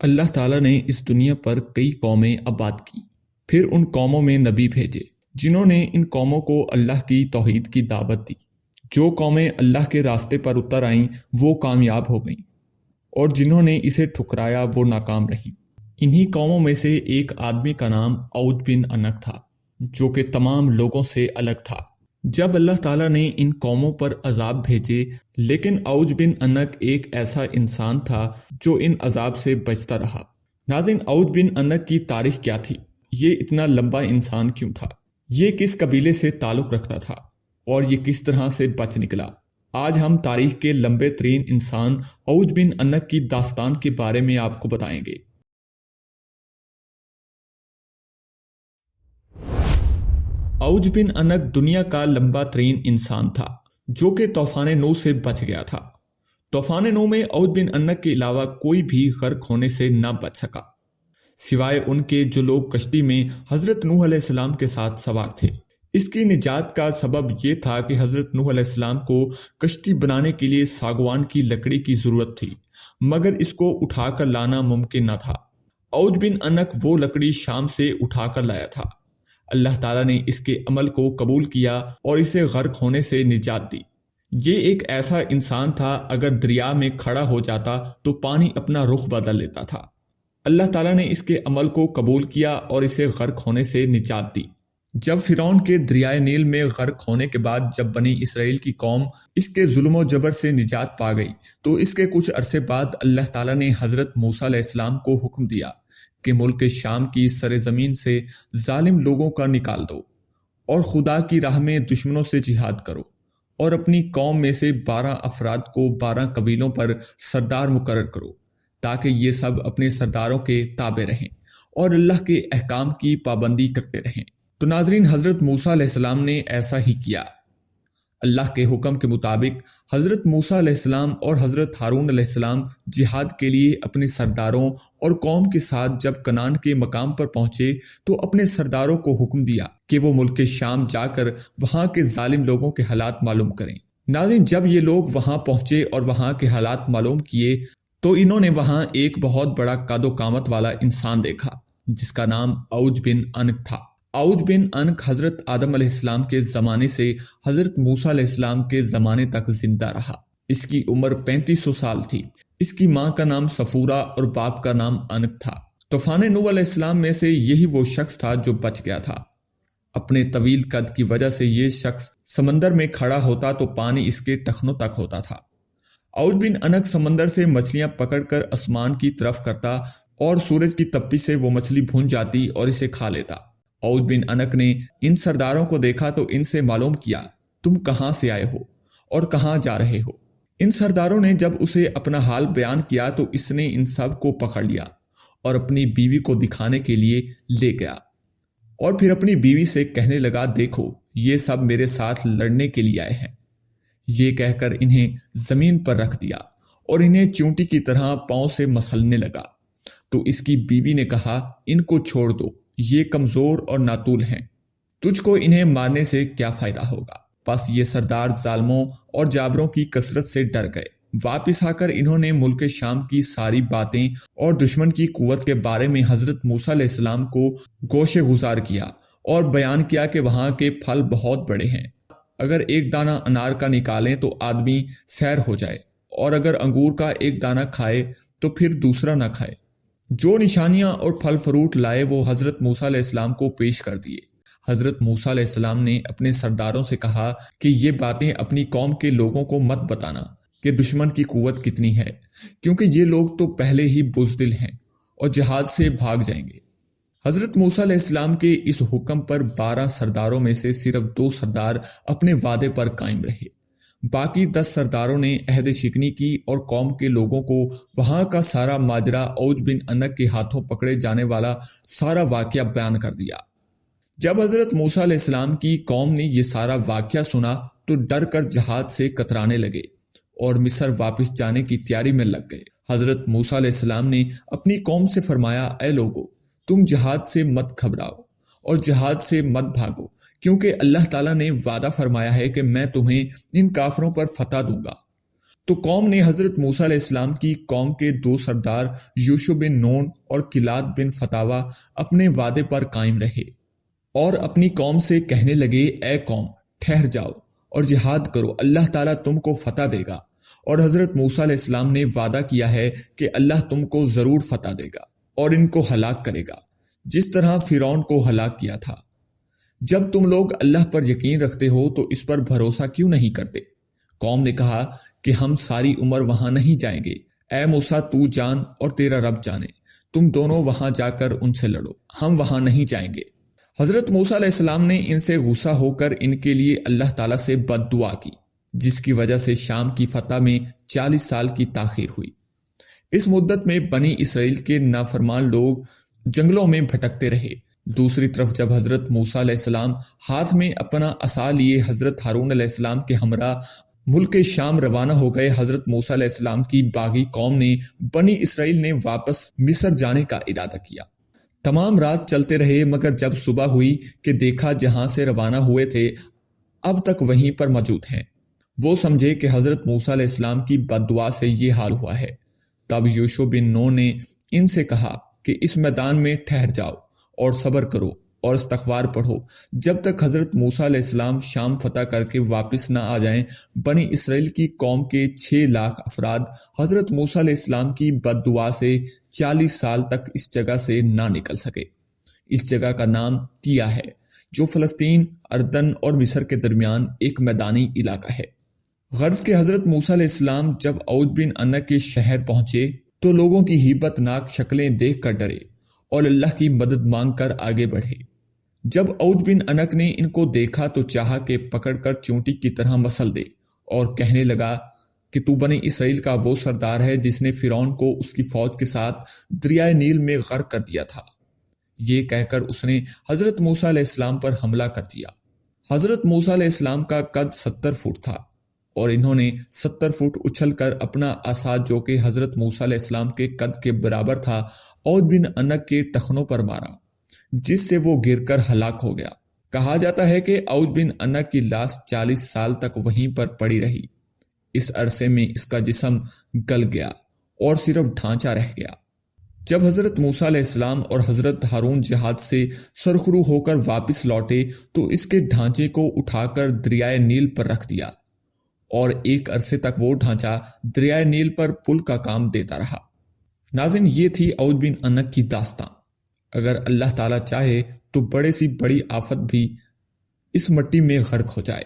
اللہ تعالیٰ نے اس دنیا پر کئی قومیں آباد کی، پھر ان قوموں میں نبی بھیجے جنہوں نے ان قوموں کو اللہ کی توحید کی دعوت دی۔ جو قومیں اللہ کے راستے پر اتر آئیں وہ کامیاب ہو گئیں، اور جنہوں نے اسے ٹھکرایا وہ ناکام رہیں۔ انہی قوموں میں سے ایک آدمی کا نام عود بن انک تھا، جو کہ تمام لوگوں سے الگ تھا۔ جب اللہ تعالیٰ نے ان قوموں پر عذاب بھیجے، لیکن عود بن انک ایک ایسا انسان تھا جو ان عذاب سے بچتا رہا۔ ناظرین، عود بن انک کی تاریخ کیا تھی؟ یہ اتنا لمبا انسان کیوں تھا؟ یہ کس قبیلے سے تعلق رکھتا تھا؟ اور یہ کس طرح سے بچ نکلا؟ آج ہم تاریخ کے لمبے ترین انسان عود بن انک کی داستان کے بارے میں آپ کو بتائیں گے۔ عود بن انک دنیا کا لمبا ترین انسان تھا جو کہ طوفان نوح سے بچ گیا تھا۔ طوفان نوح میں عود بن انک کے علاوہ کوئی بھی غرق ہونے سے نہ بچ سکا، سوائے ان کے جو لوگ کشتی میں حضرت نوح علیہ السلام کے ساتھ سوار تھے۔ اس کی نجات کا سبب یہ تھا کہ حضرت نوح علیہ السلام کو کشتی بنانے کے لیے ساگوان کی لکڑی کی ضرورت تھی، مگر اس کو اٹھا کر لانا ممکن نہ تھا۔ عود بن انک وہ لکڑی شام سے اٹھا کر لایا تھا۔ اللہ تعالیٰ نے اس کے عمل کو قبول کیا اور اسے غرق ہونے سے نجات دی۔ یہ ایک ایسا انسان تھا، اگر دریا میں کھڑا ہو جاتا تو پانی اپنا رخ بدل لیتا تھا۔ اللہ تعالیٰ نے اس کے عمل کو قبول کیا اور اسے غرق ہونے سے نجات دی۔ جب فرعون کے دریائے نیل میں غرق ہونے کے بعد جب بنی اسرائیل کی قوم اس کے ظلم و جبر سے نجات پا گئی، تو اس کے کچھ عرصے بعد اللہ تعالیٰ نے حضرت موسیٰ علیہ السلام کو حکم دیا کہ ملک شام کی سرزمین سے ظالم لوگوں کا نکال دو، اور خدا کی راہ میں دشمنوں سے جہاد کرو، اور اپنی قوم میں سے 12 افراد کو 12 قبیلوں پر سردار مقرر کرو، تاکہ یہ سب اپنے سرداروں کے تابع رہیں اور اللہ کے احکام کی پابندی کرتے رہیں۔ تو ناظرین، حضرت موسیٰ علیہ السلام نے ایسا ہی کیا۔ اللہ کے حکم کے مطابق حضرت موسیٰ علیہ السلام اور حضرت ہارون علیہ السلام جہاد کے لیے اپنے سرداروں اور قوم کے ساتھ جب کنعان کے مقام پر پہنچے تو اپنے سرداروں کو حکم دیا کہ وہ ملک شام جا کر وہاں کے ظالم لوگوں کے حالات معلوم کریں۔ ناظرین، جب یہ لوگ وہاں پہنچے اور وہاں کے حالات معلوم کیے تو انہوں نے وہاں ایک بہت بڑا قد و قامت والا انسان دیکھا جس کا نام عود بن انک تھا۔ عود بن انک حضرت آدم علیہ السلام کے زمانے سے حضرت موسیٰ علیہ السلام کے زمانے تک زندہ رہا۔ اس کی عمر 3500 سال تھی۔ اس کی ماں کا نام صفورہ اور باپ کا نام انک تھا۔ طوفان نوح علیہ السلام میں سے یہی وہ شخص تھا جو بچ گیا تھا۔ اپنے طویل قد کی وجہ سے یہ شخص سمندر میں کھڑا ہوتا تو پانی اس کے ٹخنوں تک ہوتا تھا۔ عود بن انک سمندر سے مچھلیاں پکڑ کر آسمان کی طرف کرتا اور سورج کی تپش سے وہ مچھلی بھون جاتی اور اسے کھا لیتا۔ عود بن انک نے ان سرداروں کو دیکھا تو ان سے معلوم کیا، تم کہاں سے آئے ہو اور کہاں جا رہے ہو؟ ان سرداروں نے جب اسے اپنا حال بیان کیا تو اس نے ان سب کو پکڑ لیا اور اپنی بیوی کو دکھانے کے لیے لے گیا، اور پھر اپنی بیوی سے کہنے لگا، دیکھو یہ سب میرے ساتھ لڑنے کے لیے آئے ہیں۔ یہ کہہ کر انہیں زمین پر رکھ دیا اور انہیں چونٹی کی طرح پاؤں سے مسلنے لگا۔ تو اس کی بیوی نے کہا، ان کو چھوڑ دو، یہ کمزور اور ناتول ہیں، تجھ کو انہیں مارنے سے کیا فائدہ ہوگا؟ بس یہ سردار ظالموں اور جابروں کی کثرت سے ڈر گئے۔ واپس آ کر انہوں نے ملک شام کی ساری باتیں اور دشمن کی قوت کے بارے میں حضرت موسیٰ علیہ السلام کو گوشے گزار کیا اور بیان کیا کہ وہاں کے پھل بہت بڑے ہیں۔ اگر ایک دانہ انار کا نکالیں تو آدمی سیر ہو جائے، اور اگر انگور کا ایک دانہ کھائے تو پھر دوسرا نہ کھائے۔ جو نشانیاں اور پھل فروٹ لائے وہ حضرت موسیٰ علیہ السلام کو پیش کر دیے۔ حضرت موسیٰ علیہ السلام نے اپنے سرداروں سے کہا کہ یہ باتیں اپنی قوم کے لوگوں کو مت بتانا کہ دشمن کی قوت کتنی ہے، کیونکہ یہ لوگ تو پہلے ہی بزدل ہیں اور جہاد سے بھاگ جائیں گے۔ حضرت موسیٰ علیہ السلام کے اس حکم پر 12 سرداروں میں سے صرف 2 سردار اپنے وعدے پر قائم رہے۔ باقی 10 سرداروں نے عہد شکنی کی اور قوم کے لوگوں کو وہاں کا سارا ماجرا، عود بن انک کے ہاتھوں پکڑے جانے والا سارا واقعہ بیان کر دیا۔ جب حضرت موسیٰ علیہ السلام کی قوم نے یہ سارا واقعہ سنا تو ڈر کر جہاد سے کترانے لگے اور مصر واپس جانے کی تیاری میں لگ گئے۔ حضرت موسیٰ علیہ السلام نے اپنی قوم سے فرمایا، اے لوگو، تم جہاد سے مت گھبراؤ اور جہاد سے مت بھاگو، کیونکہ اللہ تعالیٰ نے وعدہ فرمایا ہے کہ میں تمہیں ان کافروں پر فتح دوں گا۔ تو قوم نے حضرت موسیٰ علیہ السلام کی قوم کے دو سردار یوشع بن نون اور کلاد بن فتاوہ اپنے وعدے پر قائم رہے اور اپنی قوم سے کہنے لگے، اے قوم ٹھہر جاؤ اور جہاد کرو، اللہ تعالیٰ تم کو فتح دے گا۔ اور حضرت موسیٰ علیہ السلام نے وعدہ کیا ہے کہ اللہ تم کو ضرور فتح دے گا اور ان کو ہلاک کرے گا، جس طرح فرعون کو ہلاک کیا تھا۔ جب تم لوگ اللہ پر یقین رکھتے ہو تو اس پر بھروسہ کیوں نہیں کرتے؟ قوم نے کہا کہ ہم ساری عمر وہاں نہیں جائیں گے۔ اے موسیٰ تو جان اور تیرا رب جانے، تم دونوں وہاں جا کر ان سے لڑو، ہم وہاں نہیں جائیں گے۔ حضرت موسیٰ علیہ السلام نے ان سے غصہ ہو کر ان کے لیے اللہ تعالیٰ سے بد دعا کی، جس کی وجہ سے شام کی فتح میں 40 سال کی تاخیر ہوئی۔ اس مدت میں بنی اسرائیل کے نافرمان لوگ جنگلوں میں بھٹکتے رہے۔ دوسری طرف جب حضرت موسیٰ علیہ السلام ہاتھ میں اپنا عصا لیے حضرت ہارون علیہ السلام کے ہمراہ ملک شام روانہ ہو گئے، حضرت موسیٰ علیہ السلام کی باغی قوم نے بنی اسرائیل نے واپس مصر جانے کا ارادہ کیا۔ تمام رات چلتے رہے، مگر جب صبح ہوئی کہ دیکھا جہاں سے روانہ ہوئے تھے اب تک وہیں پر موجود ہیں۔ وہ سمجھے کہ حضرت موسیٰ علیہ السلام کی بد دعا سے یہ حال ہوا ہے۔ تب یوشع بن نون نے ان سے کہا کہ اس میدان میں ٹھہر جاؤ اور صبر کرو اور استغفار پڑھو جب تک حضرت موسیٰ علیہ السلام شام فتح کر کے واپس نہ آ جائیں۔ بنی اسرائیل کی قوم کے 6 لاکھ افراد حضرت موسیٰ علیہ السلام کی بد دعا سے 40 سال تک اس جگہ سے نہ نکل سکے۔ اس جگہ کا نام تیا ہے، جو فلسطین، اردن اور مصر کے درمیان ایک میدانی علاقہ ہے۔ غرض کہ حضرت موسیٰ علیہ السلام جب عود بن انک کے شہر پہنچے تو لوگوں کی ہیبت ناک شکلیں دیکھ کر ڈرے اور اللہ کی مدد مانگ کر آگے بڑھے۔ جب عود بن انک نے ان کو دیکھا تو چاہا کہ پکڑ کر چونٹی کی طرح مسل دے اور کہنے لگا کہ تو بنی اسرائیل کا وہ سردار ہے جس نے فرعون کو اس کی فوج کے ساتھ دریائے نیل میں غرق کر دیا تھا۔ یہ کہہ کر اس نے حضرت موسیٰ علیہ السلام پر حملہ کر دیا۔ حضرت موسیٰ علیہ السلام کا قد 70 فٹ تھا اور انہوں نے 70 فٹ اچھل کر اپنا عصا، جو کہ حضرت موسیٰ علیہ السلام کے قد کے برابر تھا، عود بن انک کے ٹخنوں پر مارا، جس سے وہ گر کر ہلاک ہو گیا۔ کہا جاتا ہے کہ عود بن انک کی لاش 40 سال تک وہیں پر پڑی رہی۔ اس عرصے میں اس کا جسم گل گیا اور صرف ڈھانچہ رہ گیا۔ جب حضرت موسیٰ علیہ السلام اور حضرت ہارون جہاد سے سرخرو ہو کر واپس لوٹے تو اس کے ڈھانچے کو اٹھا کر دریائے نیل پر رکھ دیا اور ایک عرصے تک وہ ڈھانچہ دریائے نیل پر پل کا کام دیتا رہا۔ ناظرین، یہ تھی عود بن انک کی داستان۔ اگر اللہ تعالیٰ چاہے تو بڑے سی بڑی آفت بھی اس مٹی میں غرق ہو جائے۔